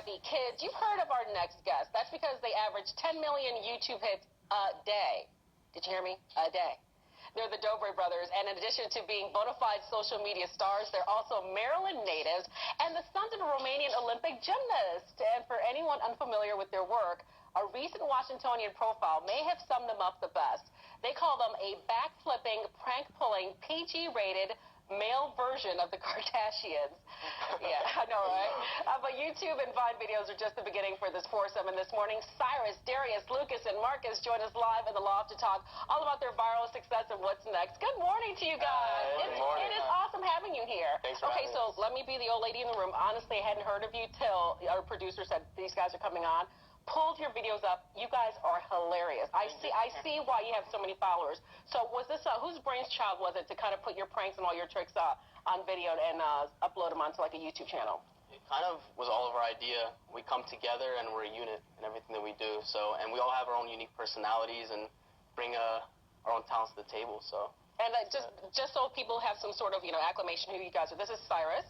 Jeffy. Kids, you've heard of our next guest. That's because they average 10 million YouTube hits a day. Did you hear me? A day. They're the Dobre brothers, and in addition to being bona fide social media stars, they're also Maryland natives and the sons of a Romanian Olympic gymnast. And for anyone unfamiliar with their work, a recent Washingtonian profile may have summed them up the best. They call them a backflipping, prank-pulling, PG-rated male version of the Kardashians. Yeah, I know, right? But YouTube and Vine videos are just the beginning for this foursome. And this morning, Cyrus, Darius, Lucas, and Marcus join us live in the loft to talk all about their viral success and what's next. Good morning to you guys. Good morning. It is awesome having you here. Thanks for having so us. let me be the old lady in the room. Honestly, I hadn't heard of you till our producer said these guys are coming on. Pulled your videos up. You guys are hilarious. I see why you have so many followers. So was this whose brainchild was it to kind of put your pranks and all your tricks on video and upload them onto like a YouTube channel? It kind of was all of our idea. We come together and we're a unit in everything that we do. So, and we all have our own unique personalities and bring our own talents to the table. So. And just so people have some sort of acclamation who you guys are. This is Cyrus.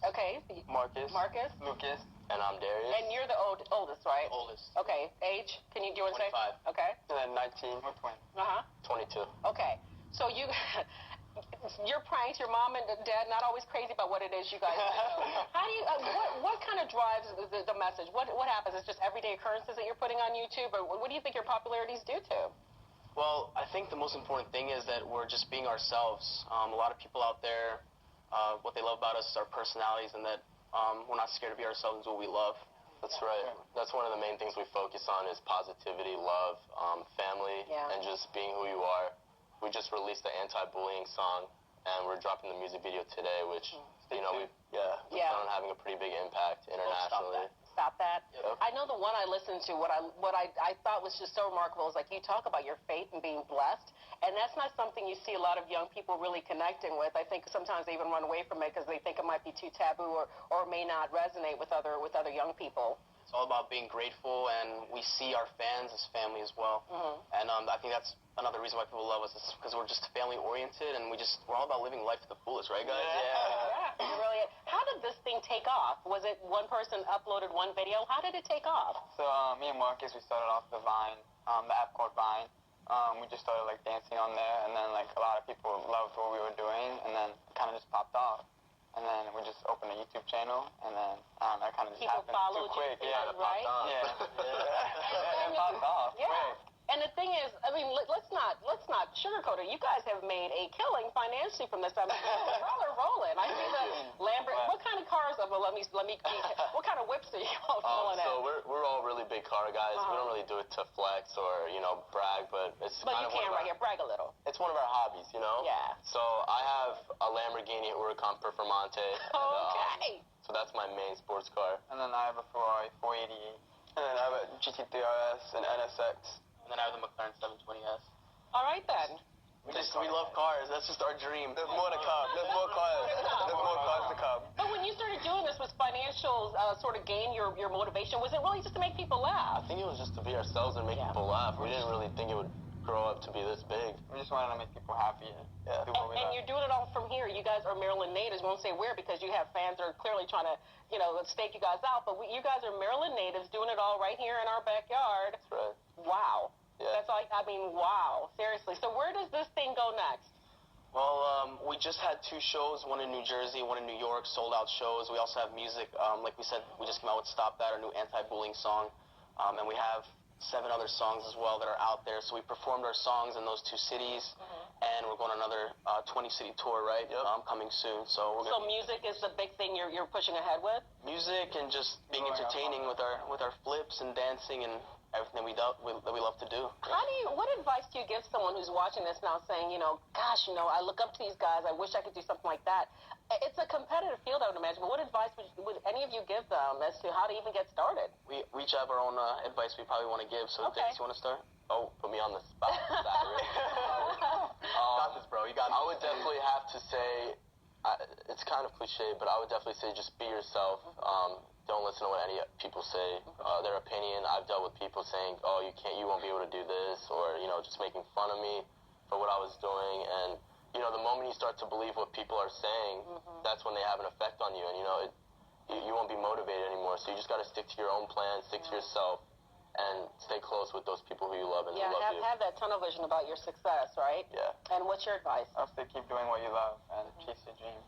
Okay. Marcus. Lucas. And I'm Darius. And you're the oldest, right? Oldest. Okay. Age? Do you want to say? 25. Okay. And then 19. We're 20. 22. Okay. So your pranks, your mom and dad not always crazy about what it is you guys do. How do you? What kind of drives the message? What happens? It's just everyday occurrences that you're putting on YouTube, or what do you think your popularity is due to? Well, I think the most important thing is that we're just being ourselves. A lot of people out there, what they love about us is our personalities, and that we're not scared to be ourselves, is what we love. That's right. That's one of the main things we focus on is positivity, love, family, and just being who you are. We just released the anti-bullying song, and we're dropping the music video today, which, we plan on having a pretty big impact internationally. Stop that. Yep. I know the one I listened to, what I thought was just so remarkable is like you talk about your faith and being blessed, and that's not something you see a lot of young people really connecting with. I think sometimes they even run away from it because they think it might be too taboo or may not resonate with other young people. It's all about being grateful, and we see our fans as family as well. And I think that's another reason why people love us, is because we're just family-oriented, and we're all about living life to the fullest, right, guys? Yeah, you really. How did this thing take off? Was it one person uploaded one video? How did it take off? So me and Marcus, we started off the Vine, the app called Vine. We just started like dancing on there, and then like a lot of people loved what we were doing, and then it kind of just popped off. And then we just opened a YouTube channel, and then that kind of just happened too quick. Yeah, right? It popped off. Yeah. And the thing is, I mean, let's not sugarcoat it. You guys have made a killing financially from this. I mean, y'all are rolling. I see the Lamborghini. What kind of cars? Well, let me. What kind of whips are you all rolling So we're all really big car guys. We don't really do it to flex or brag, but it's But kind you of can right here, brag a little. It's one of our hobbies, Yeah. So I have a Lamborghini Huracan Performante. Okay. So that's my main sports car. And then I have a Ferrari 488. And then I have a GT3 RS and NSX. And then I have the McLaren 720S. All right then. We love cars. That's just our dream. There's more to come. There's more cars. There's more cars to come. But when you started doing this, was financial sort of gain your motivation? Was it really just to make people laugh? I think it was just to be ourselves and make people laugh. We didn't really think it would grow up to be this big. We just wanted to make people happy. Yeah. And you're doing it all from here. You guys are Maryland natives. Won't say where because you have fans that are clearly trying to, stake you guys out. But you guys are Maryland natives doing it all right here in our backyard. That's right. Wow. Yeah. That's like, wow. Seriously. So where does this thing go next? Well, we just had 2 shows, one in New Jersey, one in New York, sold-out shows. We also have music. Like we said, we just came out with Stop That, our new anti-bullying song. And we have 7 other songs as well that are out there. So we performed our songs in those 2 cities, and we're going on another 20-city tour, right? Coming soon. So music is the big thing you're pushing ahead with? Music and just being entertaining with our flips and dancing and everything that we love to do. What advice do you give someone who's watching this now saying, gosh, I look up to these guys, I wish I could do something like that? It's a competitive field, I would imagine, but what advice would any of you give them as to how to even get started? We each have our own advice we probably want to give, so Dennis, you want to start? Oh, put me on the spot. Got this, bro. You got this. I would definitely have to say, it's kind of cliche, but I would definitely say just be yourself. Don't listen to what any people say, their opinion. I've dealt with people saying, oh, you won't be able to do this, or, just making fun of me for what I was doing. And, the moment you start to believe what people are saying, that's when they have an effect on you. And, you won't be motivated anymore. So you just got to stick to your own plan, stick to yourself, and stay close with those people who you love and who love you. Have that tunnel vision about your success, right? Yeah. And what's your advice? I'll say keep doing what you love and chase your dreams.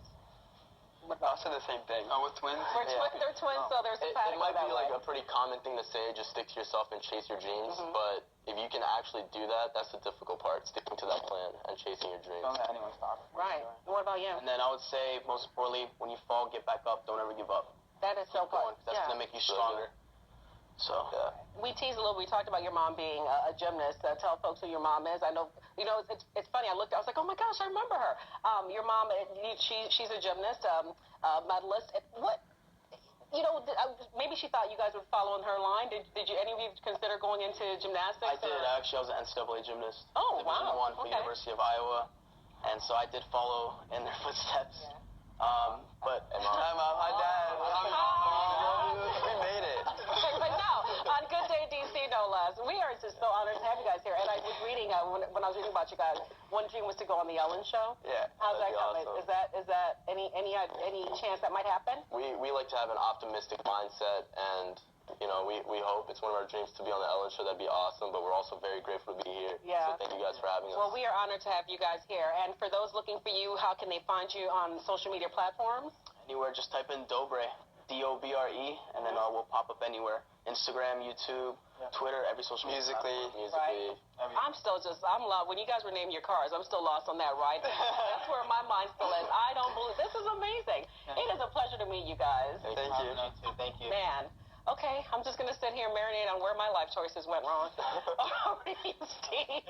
I'll say the same thing. Oh, with twins? They're twins, so there's a It might be like a pretty common thing to say, just stick to yourself and chase your dreams, but if you can actually do that, that's the difficult part, sticking to that plan and chasing your dreams. Don't let anyone stop. Right. What about you? And then I would say, most importantly, when you fall, get back up. Don't ever give up. That is so Keep going. good. That's going to make you stronger. So, yeah. We teased a little. We talked about your mom being a gymnast. Tell folks who your mom is. I know. It's funny. I was like, oh my gosh, I remember her. Your mom. She's a gymnast, medalist. What? Maybe she thought you guys would follow in her line. Did you any of you consider going into gymnastics? I did. Actually, I was an NCAA gymnast. Oh, wow. Division I for University of Iowa, and so I did follow in their footsteps. But my dad. We made it. But no, on Good Day DC, no less. We are just so honored to have you guys here. And I was reading when I was reading about you guys. One dream was to go on the Ellen Show. Yeah. How's that coming? Awesome. Is that any chance that might happen? We like to have an optimistic mindset, and we hope it's one of our dreams to be on the Ellen Show. That'd be awesome, but we're also very grateful to be here. Yeah. So thank you guys for having us. Well, we are honored to have you guys here. And for those looking for you, how can they find you on social media platforms? Anywhere, just type in Dobre, D-O-B-R-E, and then we'll pop up anywhere. Instagram, YouTube, Twitter, every social media Musically. Right. I'm lost. When you guys were naming your cars, I'm still lost on that, right? That's where my mind still is. I don't believe, this is amazing. It is a pleasure to meet you guys. Thank you. Thank you. Man. Okay, I'm just going to sit here and marinate on where my life choices went wrong. Over to you, Steve.